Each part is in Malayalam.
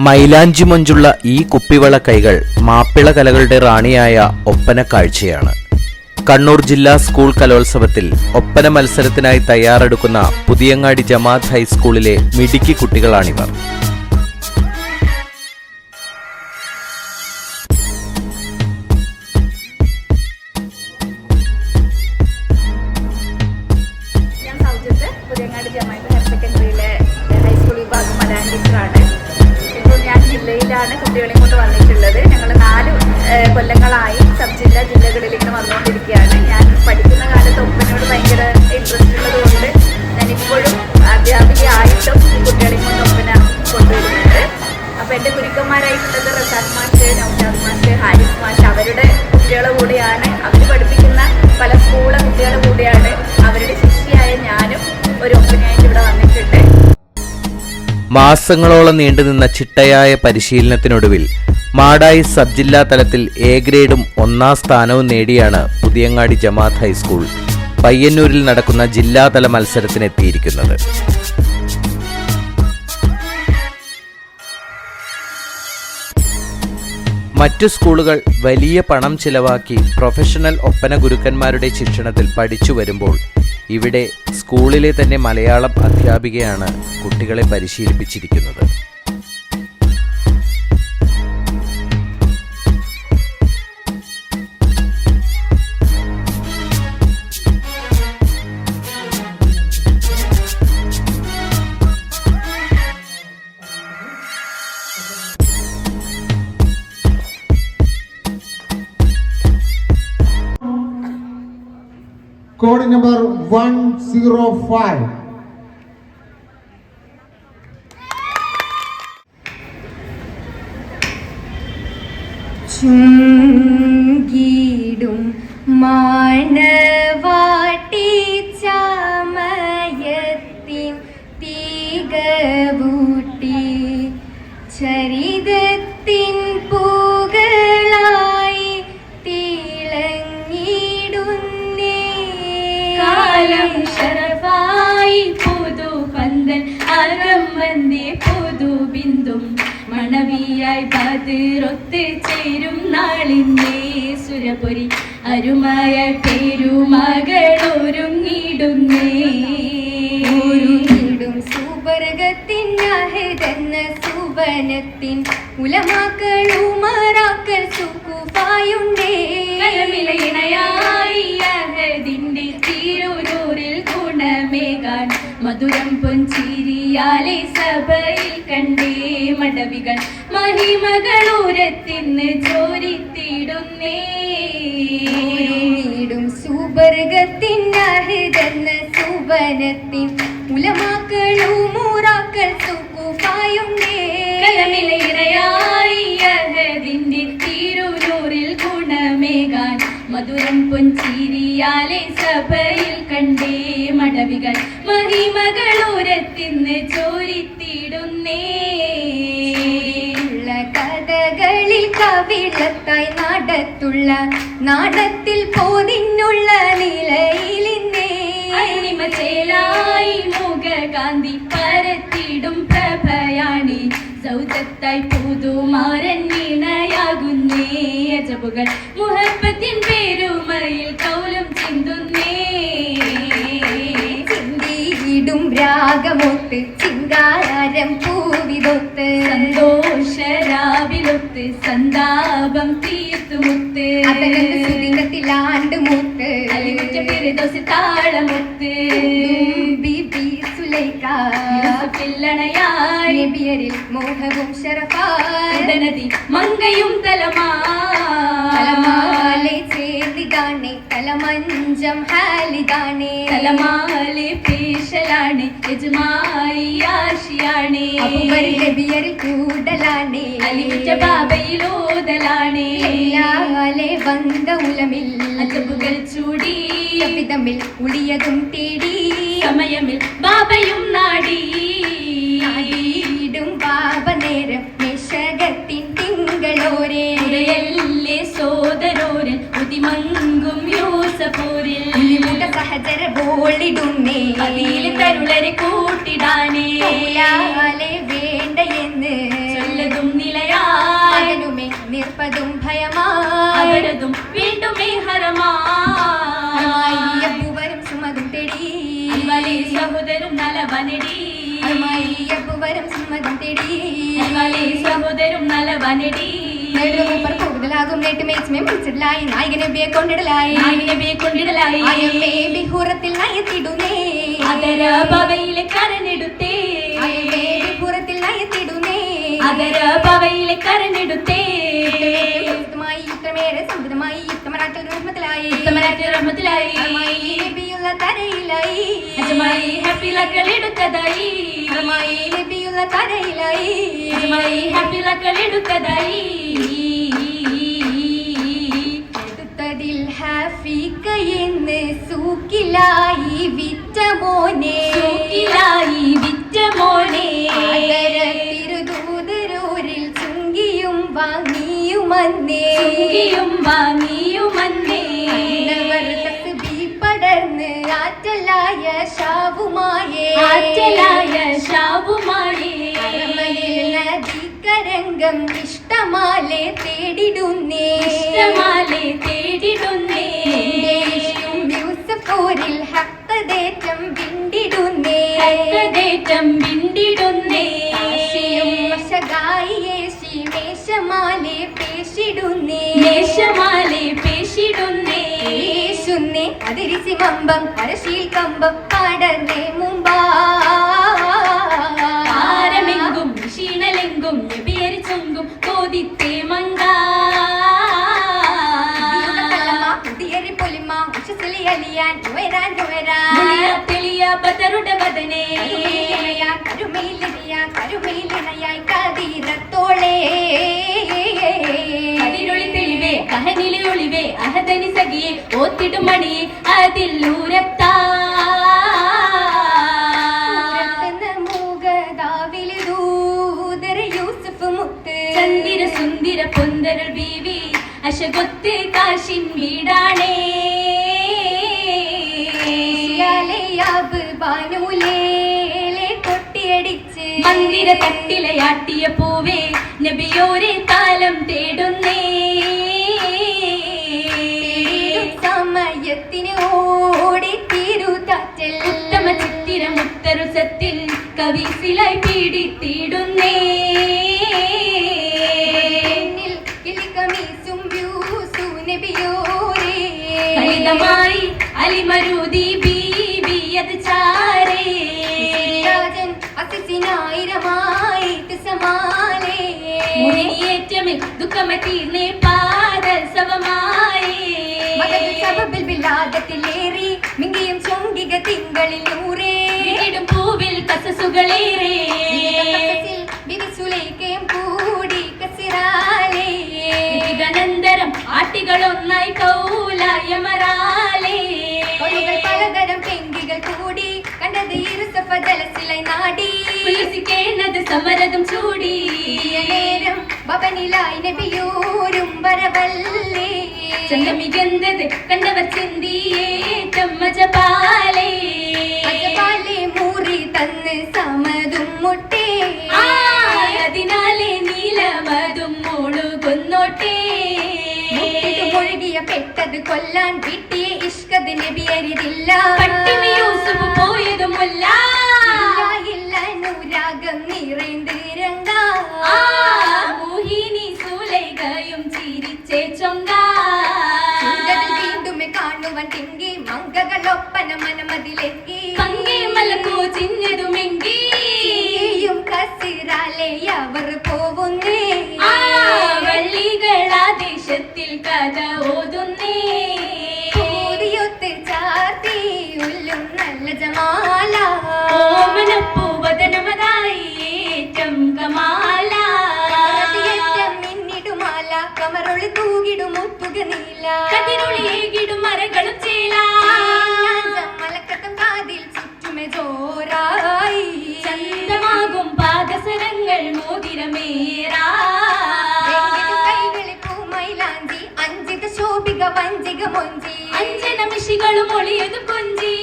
മൈലാഞ്ചി മൊഞ്ചുള്ള ഈ കുപ്പിവള കൈകൾ മാപ്പിള കലകളുടെ റാണിയായ ഒപ്പന കാഴ്ചയാണ്. കണ്ണൂർ ജില്ലാ സ്കൂൾ കലോത്സവത്തിൽ ഒപ്പന മത്സരത്തിനായി തയ്യാറെടുക്കുന്ന പുതിയങ്ങാടി ജമാഅത്ത് ഹൈസ്കൂളിലെ മിടുക്കി കുട്ടികളാണിവർ. ജില്ലയിലാണ് കുട്ടികളെയും കൊണ്ട് വന്നിട്ടുള്ളത്. ഞങ്ങൾ 4 കൊല്ലങ്ങളായി സബ് ജില്ലകളിൽ ഇങ്ങനെ വന്നുകൊണ്ടിരിക്കുകയാണ്. ഞാൻ പഠിക്കുന്ന കാലത്ത് ഒപ്പനയോട് ഭയങ്കര ഇൻട്രസ്റ്റ് ഉള്ളത് കൊണ്ട് ഞാനിപ്പോഴും അധ്യാപികയായിട്ടും ഈ കുട്ടികളെയും കൊണ്ട് ഒപ്പന കൊണ്ടുവരുന്നുണ്ട്. അപ്പോൾ എൻ്റെ ഗുരുക്കന്മാരായിട്ടുള്ളത് റസാഖ് മാഷ്, നൗഷാദ് മാഷ്, ഹാരിസ് മാഷ്, അവരുടെ കുട്ടികളെ കൂടെയാണ്. അവർ പഠിപ്പിക്കുന്ന പല സ്കൂളിലെ കുട്ടികളെ കൂടെയാണ്. അവരുടെ ശിഷ്യയായ ഞാനും ഒരു ഒപ്പനയായിട്ട് ഇവിടെ വന്നിട്ടുണ്ട്. മാസങ്ങളോളം നീണ്ടുനിന്ന ചിട്ടയായ പരിശീലനത്തിനൊടുവിൽ മാടായി സബ് ജില്ലാ തലത്തിൽ എ ഗ്രേഡും 1ാം സ്ഥാനവും നേടിയാണ് പുതിയങ്ങാടി ജമാഅത്ത് ഹൈസ്കൂൾ പയ്യന്നൂരിൽ നടക്കുന്ന ജില്ലാതല മത്സരത്തിനെത്തിയിരിക്കുന്നത്. മറ്റു സ്കൂളുകൾ വലിയ പണം ചിലവാക്കി പ്രൊഫഷണൽ ഒപ്പന ഗുരുക്കന്മാരുടെ ശിക്ഷണത്തിൽ പഠിച്ചു വരുമ്പോൾ ഇവിടെ സ്കൂളിലെ തന്നെ മലയാളം അധ്യാപികയാണ് കുട്ടികളെ പരിശീലിപ്പിച്ചിരിക്കുന്നത്. Code number 105. ചുങ്കിടും മാനവാട്ടി ചമയത്തിൻ തീകവൂട്ടി ചരിതത്തിൻ പൂകളായി തിളങ്ങിടുന്നേ കാലം ശരഫായി പുതു പന്തൽ അകം വന്നേ പുതു ബിന്ദും മണവിയായി പതിരൊത്ത് ചേരും നാളിന്നേ സുരപുരി അരുമയായി പേരുമകളൊരുങ്ങിടുന്നേ ഒരുങ്ങിടും സുവർഗത്തിൻ അഹദെന്ന സുവനത്തിൻ ഉലമാക്കളുമറാക്കൾ സുഖുഫായുണ്ടേ കലമിലയിണയായി അഹദിന്റെ തിരുനൂറിൽ ഗുണമേകാൻ മധുരം പൊൻചിരിയാലെ സഭയിൽ കണ്ടേ മടവികൾ മഹിമകളൂരത്തിന്ന് ചോരിത്തിടുന്നേ സുവർഗത്തിൻ അഹദെന്ന സുവനത്തിൻ ഉലമാക്കളുമൂറാക്കൾ സുഖുഫായുണ്ടേ കലമിലയിണയായി അഹദിന്റെ തിരുനൂറിൽ ഗുണമേകാൻ മധുരം പൊൻചിരിയാലെ സഭയിൽ കണ്ടേ മടവികൾ മഹിമകളൂരത്തിന്ന് ചോരിത്തിടുന്നേ കഥകളിൽ കവിളത്തായി നാടത്തുള്ള നാടത്തിൽ പോതിനുള്ള നിലയിലിന്നേ അണിമചേലായി മുഖകാന്തി പരത്തിടും പ്രഭയാണി സൗജത്തായി പുതുമാരൻ വീണയാകുന്നേ അജബുകൾ മുഹബത്തിൻ പേരുമയിൽ കൗലും ചിന്തുന്നേ ചിന്തിയിടും രാഗമൊത്ത് ചിങ്കാരം പൂവിതൊത്ത് സന്തോഷരാവിലൊത്ത് സന്താപം തീർത്തുമുത്ത് സുദിനത്തിലാണ്ട് മുത്ത് അലിവിച്ച പെരുദോസ് താളമുത്ത് ബിബി സുലൈഖ പിള്ളണയായി ബിയരിൽ മോഹവും ശരഫാനതി മങ്കയും തലമാലെ ചേർന്നിതാണേ തലമഞ്ചം ഹാലിതാണേ തലമാലെ പേശലാണ് യജമായി ആശിയാണേ ബിയറിൽ കൂടലാണേ അലിവിച്ച ബാബയിലോതലാണേ വந்த ഉലമിൽ അജബുകൾ ചൂടി തമ്മിൽ ഉളിയതും തേടി സമയമിൽ ബാബയും നാടിയിടും ബാബ നേരം നിശകത്തിൻ തിങ്കളോരേ സോദരോരൻ ഉതിമങ്കും യൂസഫൂരിൽ സഹചര ബോളിടുന്നേ അതിൽ തരുളരെ കൂട്ടിടാനേ വേണ്ട എന്ന് മാറ്റിടി സഹോദരും നല്ലവനടി മൂപ്പർ കൂടുതലാകും നേട്ട് മേച്ച്മേ വിളിച്ചിടലായി നായകനബിയെ കൊണ്ടിടലായി ബിഹുറത്തിൽ നയത്തിടുന്നേ അതര പവയിലെ കരഞ്ഞെടുത്തേ ബിഹുറത്തിൽ നയത്തിടുന്നേ അതര പവയിലെ കരഞ്ഞെടുത്തേ ഇത്രമേറെ സമൃദ്ധമായി ഇത്തമനാട്ടിൽ റഹ്മത്തിലായി റഹ്മത്തിലായി നബിയുള്ള തരയിലായി ഹാപ്പി ലക്കളെടുത്തതായി നബിയുള്ള തരയിലായി ഹാപ്പി ലക്കളെടുത്തതായി എടുത്തതിൽ ഹാഫിക്കയെന്ന് സൂക്കിലായി വിറ്റ മോനെ വിറ്റ മോനെ തിരുദൂതരൂരിൽ ചുങ്കിയും വാങ്ങിയുമന്നേ പടർന്ന് ആറ്റലായ ഷാവുമായേ നദിക്കരംഗം ഇഷ്ടമാലെ തേടിടുന്നേ യൂസഫൂരിൽ ഹക്കതേറ്റം വിണ്ടിടുന്നേ വശകായേശി മേശമാലെ പേശിടുന്നേ യേശുന്നേ അതിരിസി മമ്പം അരശീൽ കമ്പം പാടന്നേ ആരമെങ്കും ക്ഷീണലെങ്കും നബിയരിച്ചൊങ്കും കോതിത്തേ മങ്ക പൊലിമ ഉഷസിലി അലിയാൻ തെളിയ ബദറുടെ ബദനെ കരുമയിലിണയായി കതിരത്തോളേ അതിരൊളി തെളിവേ കഹനിലെ ഒളിവേ അഹദനി സഖിയെ ഓത്തിടും മണിയെ അതിൽ ഊരത്താ ചന്ദിര സുന്ദിര പൊന്തരൽ ബീവി അശകൊത്ത് കാശിൻ വീടാണേ കൊട്ടിയടിച്ച് മന്ദിര തട്ടിലയാട്ടിയ പൂവേ നബിയോരെ താലം തേടുന്നേ സമയത്തിന് ഓടി തീരുതാറ്റൽ ഉത്തമ ചിത്തിര മുത്തരുസത്തിൽ കവിസിലായി പീഡിത്തിടുന്നേ ഫലിതമായി അലിമരുതി ബീബിയത് ചാരേ മുറിയേറ്റമേ ദുഃഖമേ തീർന്നേ പാദസവമായേ ിലേറി മിങ്കിയും ചൊങ്കിക തിങ്കളിൽ നൂറേ ഇടും പൂവിൽ കസസുകളേറെ ബിരിസുലേക്കയും കൂടി കസിറാലേ അനന്തരം ആട്ടികളൊന്നായി കൗലായമറാലേ പലതരം പെങ്കികൾ കൂടി കണ്ടത് ഇരുസഫ ജലസിലായി നാടി ഉല്ലസിക്കേണ്ടത് സമരതും ചൂടി നേരം ഭവനിലായി നബിയൂരും വരവല്ലേ ചന്തമികന്തത് കണ്ടവർ ചിന്തിയേ ചമ്മജപാലേ മൂറി തന്ന് സമതും മുട്ടേ അതിനാലേ നീലമതും മുഴുകുന്നോട്ടേ മുഴുകിയ പെട്ടത് കൊല്ലാൻ കിട്ടിയ ഇഷ്കത് നബിയരിതില്ല പട്ടിണി യൂസുഫ് പോയതുമല്ല നൂരാഗം നിറൈந்து രംഗ മോഹിനി സൂലൈകയും ചിരിച്ചേ ചൊങ്ക വീണ്ടും കാണുവാൻ തിങ്കി മങ്കകളൊപ്പന മനമതിലെത്തി പങ്കേ മലക്കോ ചിഞ്ഞതുമെങ്കിലും കസിറാലേ അവർ പോവുന്നേ വള്ളികളാ ദേശത്തിൽ കഥ ഓതുന്നേ കൂടിയൊത്ത് ചാർത്തി ഉല്ലും നല്ല ജമാല ഓമനപ്പൂവദനമതായി ഏറ്റം കമാല മിന്നിടുമാല കമറൊളി തൂകിടും മുത്തുക നീല കതിരൊളിയേകിടും മരകളും ചേല മലക്കത്തം കാതിൽ ചുറ്റുമെ ജോരായി ചന്തമാകും പാദസരങ്ങൾ മോതിരമേറാ കൈകളിൽ പൂമൈലാഞ്ചി അഞ്ചിത ശോഭിക വഞ്ചിക മൊഞ്ചി അഞ്ജനമിഷികളും ഒളിയതു കൊഞ്ചി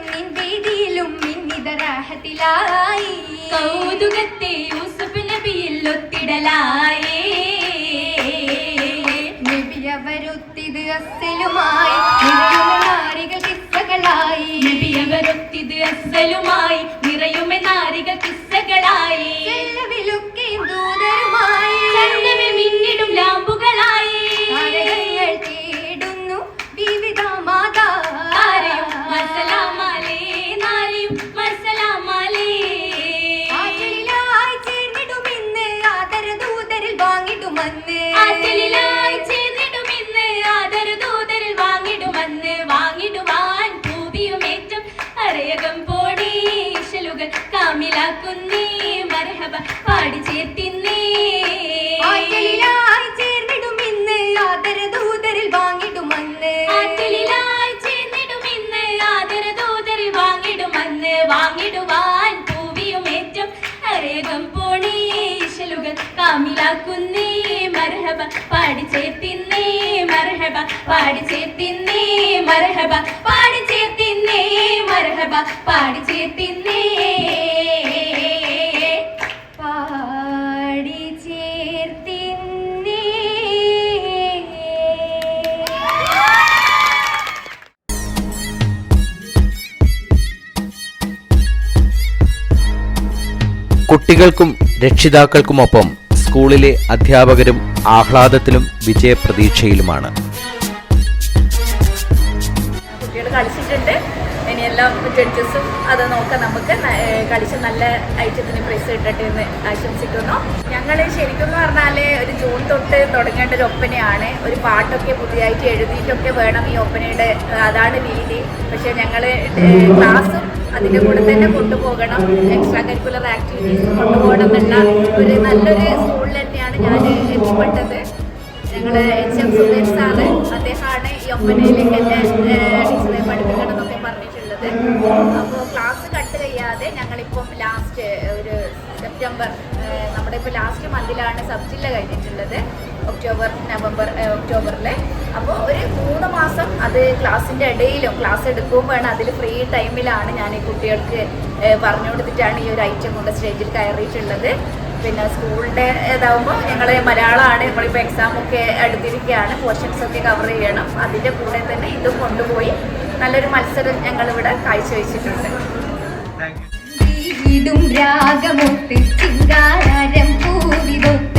നിൻ വീതിയിലും മിന്നിത രാഹത്തിലായി കൗതുകത്തെ യൂസുഫ് നബിയിൽ ഒത്തിടലായേ നബിയവരൊത്തിത് അസ്സലുമായി നാരികൾ കിസ്സകളായി നബിയവരൊത്തിത് അസ്സലുമായി നിറയുമെ നാരിക കിസ്സകളായി ഷാമിലാക്കുന്നേ മർഹബ പാടി ചേർത്തിന്നേ മർഹബ പാടി ചേർത്തിന്നേ മർഹബ പാടി ചേർത്തിന്നേ മർഹബ പാടി ചേർത്തിന്നേ പാടി ചേർത്തിന്നേ. കുട്ടികൾക്കും രക്ഷിതാക്കൾക്കുമൊപ്പം സ്കൂളിലെ അധ്യാപകരും ആഹ്ലാദത്തിലും വിജയപ്രതീക്ഷയിലുമാണ്. കുട്ടികൾ കളിച്ചിട്ടുണ്ട്. ഇനിയെല്ലാം ജഡ്ജസും അത് നോക്കാം. നമുക്ക് കളിച്ച് നല്ല ഐറ്റത്തിന് പ്രൈസ് കിട്ടട്ടെ എന്ന് ആശംസിക്കുന്നു. ഞങ്ങൾ ശരിക്കും എന്ന് പറഞ്ഞാൽ ഒരു ജൂൺ തൊട്ട് തുടങ്ങേണ്ട ഒരു ഒപ്പനയാണ്. ഒരു പാട്ടൊക്കെ പുതിയതായിട്ട് എഴുതിയിട്ടൊക്കെ വേണം ഈ ഒപ്പനയുടെ, അതാണ് രീതി. പക്ഷേ ഞങ്ങൾ ക്ലാസ്സും അതിൻ്റെ കൂടെ തന്നെ കൊണ്ടുപോകണം, എക്സ്ട്രാ കരിക്കുലർ ആക്ടിവിറ്റീസ് കൊണ്ടുപോകണം എന്നുള്ള ഒരു നല്ലൊരു സ്കൂളിൽ തന്നെയാണ് ഞാൻ എത്തിപ്പെട്ടത്. ഞങ്ങൾ HM സുധീർ സാറ്, അദ്ദേഹമാണ് ഈ ഒപ്പനയിലേക്ക് എന്നെ ടീച്ചറെ പഠിപ്പിക്കണം എന്നൊക്കെ പറഞ്ഞിട്ടുള്ളത്. അപ്പോൾ ക്ലാസ് കട്ട് ചെയ്യാതെ ഞങ്ങളിപ്പം ലാസ്റ്റ് ഒരു സെപ്റ്റംബർ, നമ്മുടെ ഇപ്പോൾ ലാസ്റ്റ് മന്തിലാണ് സബ് ജില്ല കഴിഞ്ഞിട്ടുള്ളത്, ഒക്ടോബറിൽ. അപ്പോൾ ഒരു 3 മാസം അത് ക്ലാസ്സിൻ്റെ ഇടയിലും ക്ലാസ് എടുക്കുകയും വേണം. അതിൽ ഫ്രീ ടൈമിലാണ് ഞാൻ ഈ കുട്ടികൾക്ക് പറഞ്ഞു കൊടുത്തിട്ടാണ് ഈ ഒരു ഐറ്റം കൊണ്ട് സ്റ്റേജിൽ കയറിയിട്ടുള്ളത്. പിന്നെ സ്കൂളിൻ്റെ ഇതാവുമ്പോൾ ഞങ്ങൾ മലയാളമാണ്, നമ്മളിപ്പോൾ എക്സാമൊക്കെ എടുത്തിരിക്കുകയാണ്, പോർഷൻസൊക്കെ കവർ ചെയ്യണം. അതിൻ്റെ കൂടെ തന്നെ ഇതും കൊണ്ടുപോയി നല്ലൊരു മത്സരം ഞങ്ങളിവിടെ കാഴ്ചവെച്ചിട്ടുണ്ട്. രാഗമൊട്ട് ചിങ്കാരം പൂവിതൊത്ത്